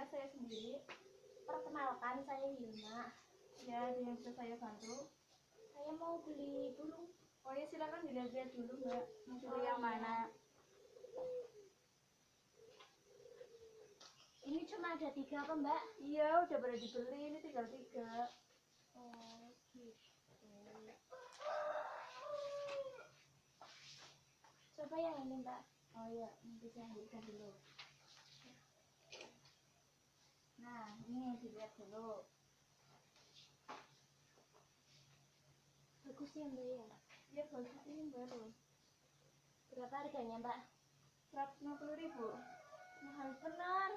Ya, saya sendiri. Perkenalkan, saya Hilma. Ya, ada yang bisa saya bantu? Saya mau beli burung. Oh ya, silakan dilihat-lihat dulu Mbak. Mau pilih yang Iya. mana? Ini cuma ada 3 apa Mbak? Iya, udah pada dibeli, ini tinggal 3. Oh gitu. Coba yang ini Mbak. Oh iya, nanti saya ambilkan dulu. Nah, ini dilihat dulu. Bagus ya Mbak ya? Iya, bagus ini baru. Berapa harganya Mbak? 150.000. Mahal benar.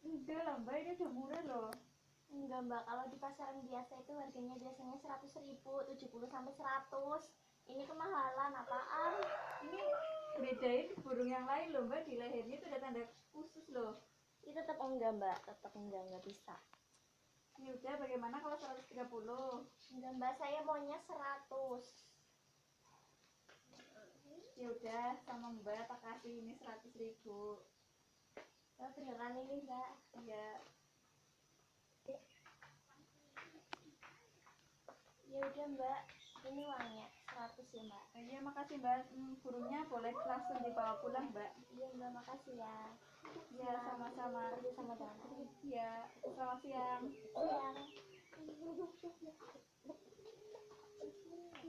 Enggak lah Mbak, ini udah murah loh. Enggak Mbak, kalau di pasaran biasa itu harganya biasanya 100.000, 70 sampai 100. Ini kemahalan apaan? Ini bedain burung yang lain loh Mbak, di lehernya itu ada tanda khusus loh. Ini tetap enggak Mbak, tetap enggak bisa. Ya udah, bagaimana kalau 130? Enggak Mbak, saya maunya 100. Ya udah, sama Mbak tak kasih ini 100.000. Oh, beneran ini Mbak? Iya. Ya udah Mbak, ini uangnya 100 ya Mbak. Iya, makasih Mbak. Burungnya boleh langsung dibawa pulang Mbak. Iya Mbak, makasih ya. Iya, sama-sama. Kerja sama dengan. Iya, selamat siang. Iya.